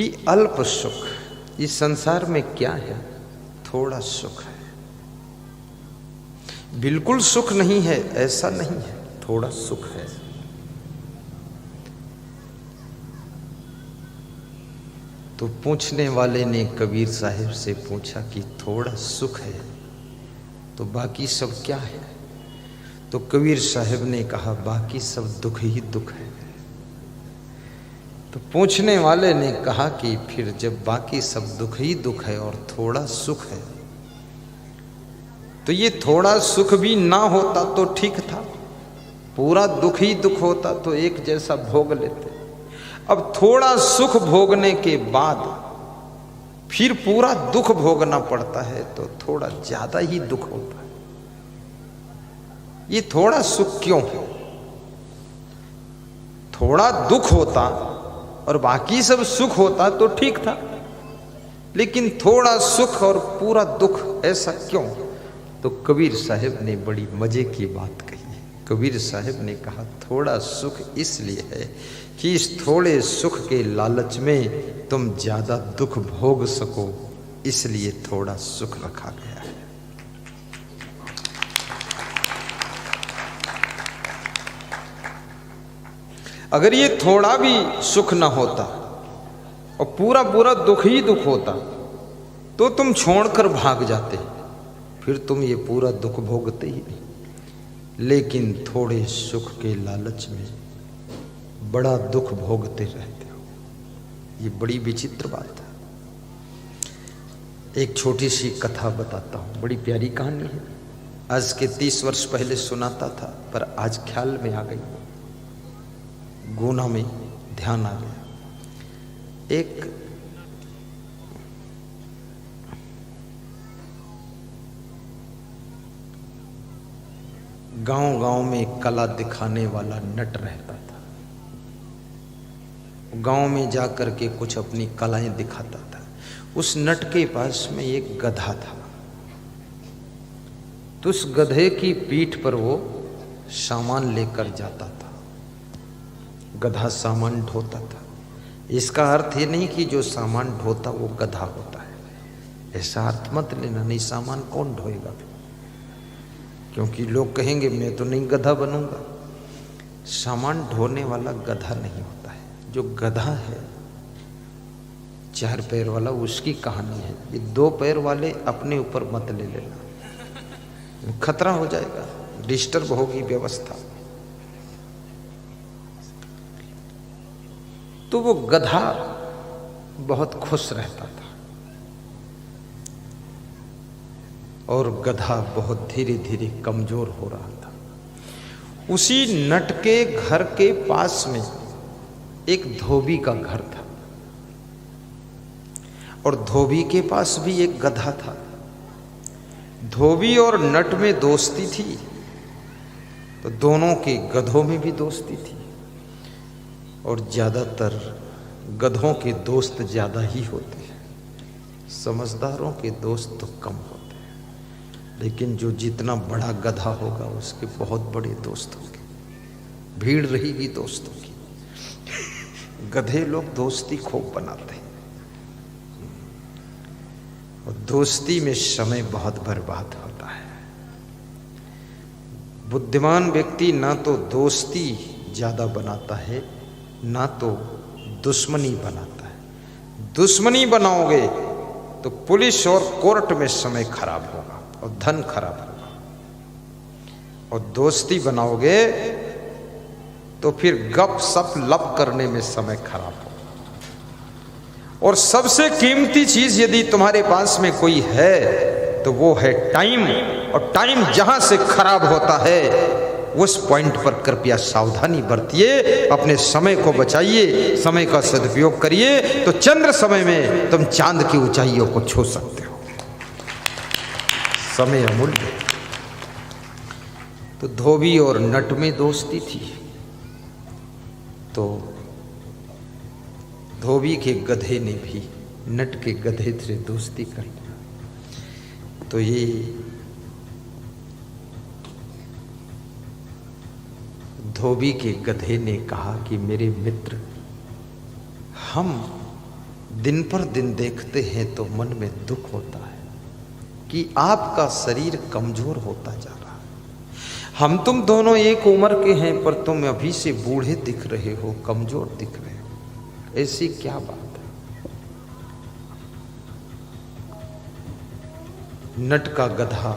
कि अल्प सुख इस संसार में क्या है? थोड़ा सुख है। बिल्कुल सुख नहीं है ऐसा नहीं है, थोड़ा सुख है। तो पूछने वाले ने कबीर साहिब से पूछा कि थोड़ा सुख है तो बाकी सब क्या है? तो कबीर साहिब ने कहा बाकी सब दुख ही दुख है। तो पूछने वाले ने कहा कि फिर जब बाकी सब दुख ही दुख है और थोड़ा सुख है तो ये थोड़ा सुख भी ना होता तो ठीक था, पूरा दुख ही दुख होता तो एक जैसा भोग लेते। अब थोड़ा सुख भोगने के बाद फिर पूरा दुख भोगना पड़ता है तो थोड़ा ज्यादा ही दुख होता है। ये थोड़ा सुख क्यों है? थोड़ा दुख होता और बाकी सब सुख होता तो ठीक था, लेकिन थोड़ा सुख और पूरा दुख ऐसा क्यों? तो कबीर साहिब ने बड़ी मजे की बात कही। कबीर साहिब ने कहा थोड़ा सुख इसलिए है कि इस थोड़े सुख के लालच में तुम ज्यादा दुख भोग सको, इसलिए थोड़ा सुख रखा गया है। अगर ये थोड़ा भी सुख ना होता और पूरा पूरा दुख ही दुख होता तो तुम छोड़कर भाग जाते, फिर तुम ये पूरा दुख भोगते ही नहीं। लेकिन थोड़े सुख के लालच में बड़ा दुख भोगते रहते हो, ये बड़ी विचित्र बात है। एक छोटी सी कथा बताता हूँ, बड़ी प्यारी कहानी है। आज के 30 वर्ष पहले सुनाता था पर आज ख्याल में आ गई, गुना में ध्यान आ गया। एक गांव-गांव में कला दिखाने वाला नट रहता था। गांव में जाकर के कुछ अपनी कलाएं दिखाता था। उस नट के पास में एक गधा था, तो उस गधे की पीठ पर वो सामान लेकर जाता था। गधा सामान ढोता था। इसका अर्थ ये नहीं कि जो सामान ढोता वो गधा होता है, ऐसा अर्थ मत लेना। नहीं, सामान कौन ढोएगा? क्योंकि लोग कहेंगे मैं तो नहीं गधा बनूंगा। सामान ढोने वाला गधा नहीं होता है। जो गधा है 4 पैर वाला, उसकी कहानी है। ये 2 पैर वाले अपने ऊपर मत ले लेना, खतरा हो जाएगा, डिस्टर्ब होगी व्यवस्था। तो वो गधा बहुत खुश रहता था और गधा बहुत धीरे धीरे कमजोर हो रहा था। उसी नट के घर के पास में एक धोबी का घर था और धोबी के पास भी एक गधा था। धोबी और नट में दोस्ती थी तो दोनों के गधों में भी दोस्ती थी, और ज्यादातर गधों के दोस्त ज्यादा ही होते हैं, समझदारों के दोस्त तो कम होते हैं। लेकिन जो जितना बड़ा गधा होगा उसके बहुत बड़े दोस्त होंगे, भीड़ रहेगी दोस्तों की। गधे लोग दोस्ती खूब बनाते हैं और दोस्ती में समय बहुत बर्बाद होता है। बुद्धिमान व्यक्ति ना तो दोस्ती ज्यादा बनाता है ना तो दुश्मनी बनाता है। दुश्मनी बनाओगे तो पुलिस और कोर्ट में समय खराब होगा और धन खराब होगा, और दोस्ती बनाओगे तो फिर गप सप लप करने में समय खराब होगा। और सबसे कीमती चीज यदि तुम्हारे पास में कोई है तो वो है टाइम, और टाइम जहां से खराब होता है उस पॉइंट पर कृपया सावधानी बरतिए, अपने समय को बचाइए, समय का सदुपयोग करिए, तो चंद्र समय में तुम चांद की ऊंचाइयों को छू सकते हो। समय अमूल्य। तो धोबी और नट में दोस्ती थी, तो धोबी के गधे ने भी नट के गधे से दोस्ती कर लिया। तो ये धोबी के गधे ने कहा कि मेरे मित्र, हम दिन पर दिन देखते हैं तो मन में दुख होता है कि आपका शरीर कमजोर होता जा रहा है। हम तुम दोनों एक उम्र के हैं, पर तुम अभी से बूढ़े दिख रहे हो, कमजोर दिख रहे हो। ऐसी क्या बात है? नट का गधा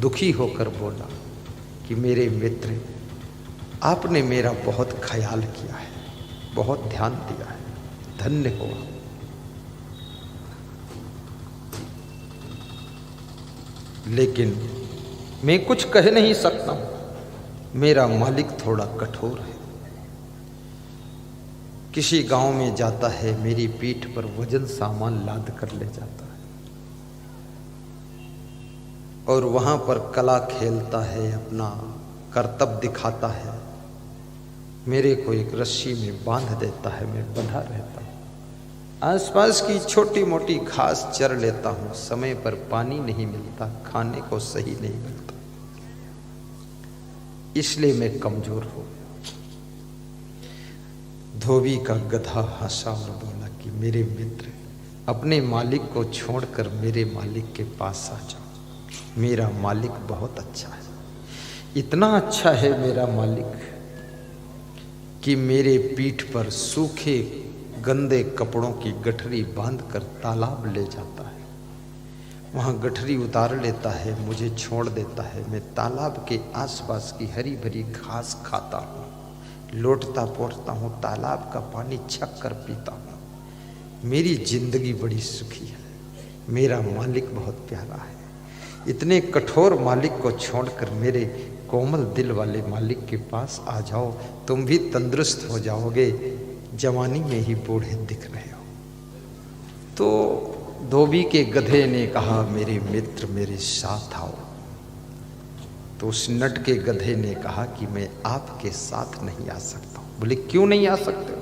दुखी होकर बोला कि मेरे मित्र, आपने मेरा बहुत ख्याल किया है, बहुत ध्यान दिया है, धन्य हो। लेकिन मैं कुछ कह नहीं सकता हूं, मेरा मालिक थोड़ा कठोर है। किसी गांव में जाता है, मेरी पीठ पर वजन सामान लाद कर ले जाता है और वहां पर कला खेलता है, अपना कर्तव्य दिखाता है। मेरे को एक रस्सी में बांध देता है, मैं बंधा रहता हूं। आसपास की छोटी मोटी घास चर लेता हूं। समय पर पानी नहीं मिलता, खाने को सही नहीं मिलता, इसलिए मैं कमजोर हो गया। धोबी का गधा हंसा और बोला कि मेरे मित्र, अपने मालिक को छोड़कर मेरे मालिक के पास आ जाओ। मेरा मालिक बहुत अच्छा है, इतना अच्छा है मेरा मालिक कि मेरे पीठ पर सूखे गंदे कपड़ों की गठरी बांधकर तालाब ले जाता है। वहाँ गठरी उतार लेता है, मुझे छोड़ देता है। मैं तालाब के आसपास की हरी भरी घास खाता हूँ, लौटता पौटता हूँ, तालाब का पानी छक कर पीता हूँ। मेरी जिंदगी बड़ी सुखी है, मेरा मालिक बहुत प्यारा है। इतने कठोर मालिक को छोड़कर मेरे कोमल दिल वाले मालिक के पास आ जाओ, तुम भी तंदुरुस्त हो जाओगे, जवानी में ही बूढ़े दिख रहे हो। तो धोबी के गधे ने कहा, मेरे मित्र मेरे साथ आओ। तो उस नट के गधे ने कहा कि मैं आपके साथ नहीं आ सकता हूं। बोले क्यों नहीं आ सकते?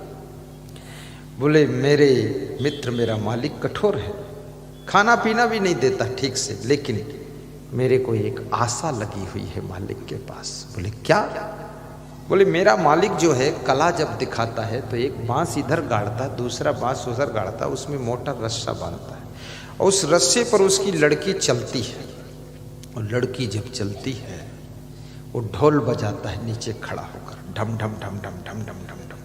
बोले मेरे मित्र, मेरा मालिक कठोर है, खाना पीना भी नहीं देता ठीक से, लेकिन मेरे को एक आशा लगी हुई है मालिक के पास। बोले क्या? बोले मेरा मालिक जो है कला जब दिखाता है तो एक बांस इधर गाड़ता है, दूसरा बांस उधर गाड़ता है, उसमें मोटा रस्सा बांधता है और उस रस्से पर उसकी लड़की चलती है। और लड़की जब चलती है वो ढोल बजाता है नीचे खड़ा होकर, ढम ढम ढम ढम ढम ढम ढम ढम,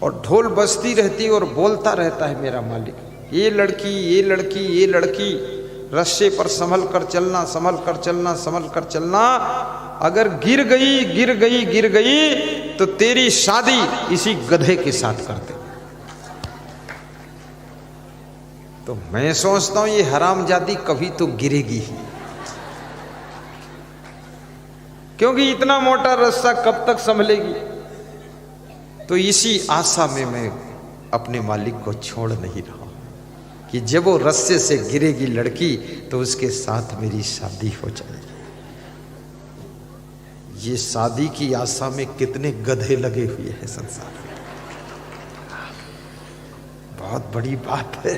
और ढोल बजती रहती है और बोलता रहता है मेरा मालिक, ये लड़की ये लड़की ये लड़की, रस्से पर संभल कर चलना, संभल कर चलना, संभल कर चलना। अगर गिर गई गिर गई गिर गई तो तेरी शादी इसी गधे के साथ कर दे। तो मैं सोचता हूं ये हरामजादी कभी तो गिरेगी ही, क्योंकि इतना मोटा रस्सा कब तक संभलेगी। तो इसी आशा में मैं अपने मालिक को छोड़ नहीं रहा कि जब वो रस्से से गिरेगी लड़की तो उसके साथ मेरी शादी हो जाएगी। ये शादी की आशा में कितने गधे लगे हुए हैं संसार में, बहुत बड़ी बात है।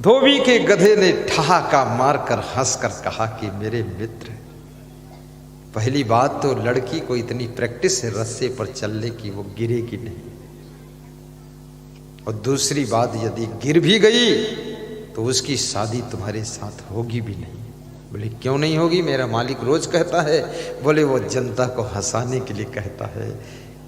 धोबी के गधे ने ठहाका मारकर हंसकर कहा कि मेरे मित्र, पहली बात तो लड़की को इतनी प्रैक्टिस है रस्से पर चलने की, वो गिरेगी नहीं, और दूसरी बात यदि गिर भी गई तो उसकी शादी तुम्हारे साथ होगी भी नहीं। बोले क्यों नहीं होगी? मेरा मालिक रोज कहता है। बोले वो जनता को हंसाने के लिए कहता है,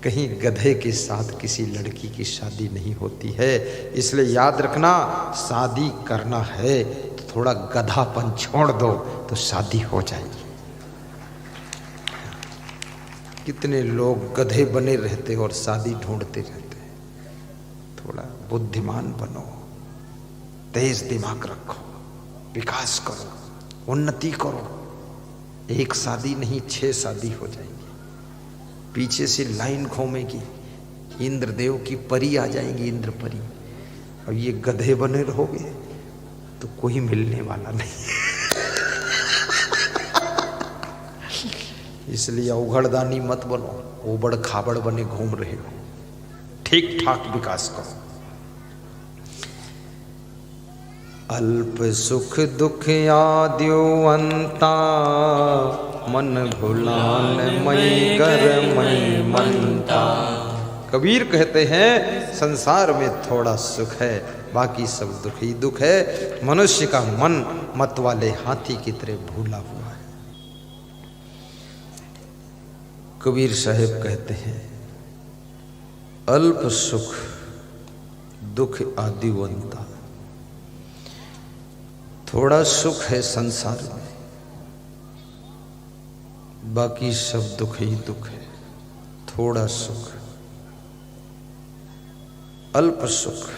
कहीं गधे के साथ किसी लड़की की शादी नहीं होती है, इसलिए याद रखना, शादी करना है तो थोड़ा गधापन छोड़ दो तो शादी हो जाएगी। कितने लोग गधे बने रहते और शादी ढूंढते रहते। थोड़ा बुद्धिमान बनो, तेज दिमाग रखो, विकास करो, उन्नति करो। एक शादी नहीं 6 शादी हो जाएंगी, पीछे से लाइन घूमेगी, इंद्रदेव की परी आ जाएंगी, इंद्र परी। और ये गधे बने रहोगे तो कोई मिलने वाला नहीं। इसलिए उघड़दानी मत बनो, ओबड़ खाबड़ बने घूम रहे हो, ठीक ठाक विकास करो। अल्प सुख दुख आद्यो अंता, मन भुलान मई कर मई मनता। कबीर कहते हैं संसार में थोड़ा सुख है, बाकी सब दुख ही दुख है। मनुष्य का मन मत वाले हाथी की तरह भूला हुआ है। कबीर साहब कहते हैं अल्प सुख दुख आदिवंता। थोड़ा सुख है संसार में, बाकी सब दुख ही दुख है। थोड़ा सुख, अल्प सुख।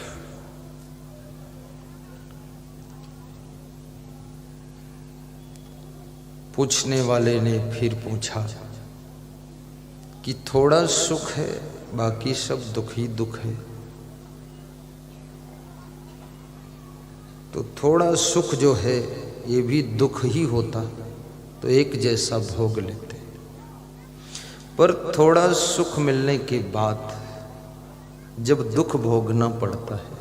पूछने वाले ने फिर पूछा कि थोड़ा सुख है, बाकी सब दुख ही दुख है, तो थोड़ा सुख जो है ये भी दुख ही होता तो एक जैसा भोग लेते। पर थोड़ा सुख मिलने के बाद जब दुख भोगना पड़ता है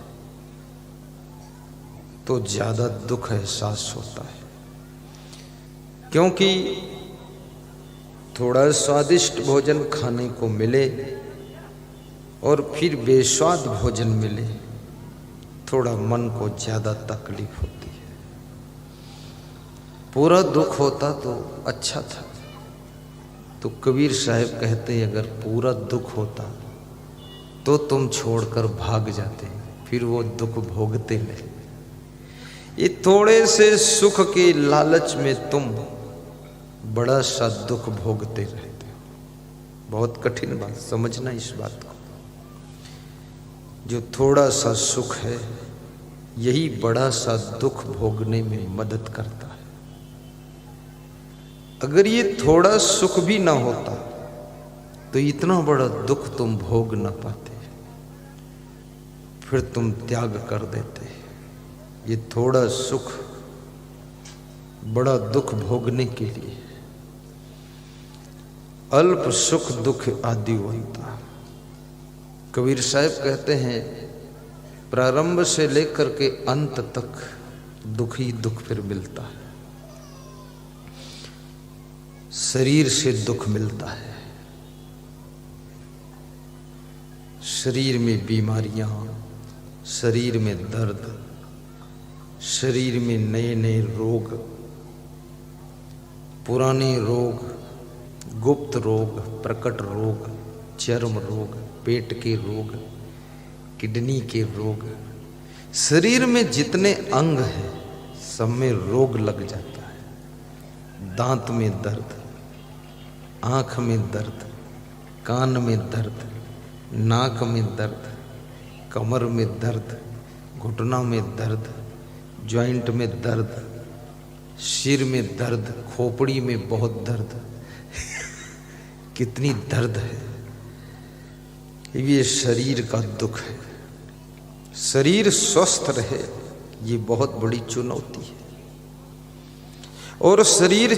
तो ज्यादा दुख एहसास होता है, क्योंकि थोड़ा स्वादिष्ट भोजन खाने को मिले और फिर बेस्वाद भोजन मिले, थोड़ा मन को ज्यादा तकलीफ होती है। पूरा दुख होता तो अच्छा था। तो कबीर साहब कहते हैं अगर पूरा दुख होता तो तुम छोड़कर भाग जाते, फिर वो दुख भोगते नहीं। ये थोड़े से सुख के लालच में तुम बड़ा सा दुख भोगते रहते हो। बहुत कठिन बात, समझना इस बात को। जो थोड़ा सा सुख है यही बड़ा सा दुख भोगने में मदद करता है। अगर ये थोड़ा सुख भी ना होता तो इतना बड़ा दुख तुम भोग ना पाते, फिर तुम त्याग कर देते। ये थोड़ा सुख बड़ा दुख भोगने के लिए। अल्प सुख दुख आदिवंता। कबीर साहब कहते हैं प्रारंभ से लेकर के अंत तक दुख ही दुख फिर मिलता है। शरीर से दुख मिलता है, शरीर में बीमारियां, शरीर में दर्द, शरीर में नए नए रोग, पुराने रोग, गुप्त रोग, प्रकट रोग, चर्म रोग, पेट के रोग, किडनी के रोग। शरीर में जितने अंग हैं सब में रोग लग जाता है। दांत में दर्द, आँख में दर्द, कान में दर्द, नाक में दर्द, कमर में दर्द, घुटना में दर्द, जॉइंट में दर्द, सिर में दर्द, खोपड़ी में बहुत दर्द। कितनी दर्द है। ये शरीर का दुख है। शरीर स्वस्थ रहे ये बहुत बड़ी चुनौती है। और शरीर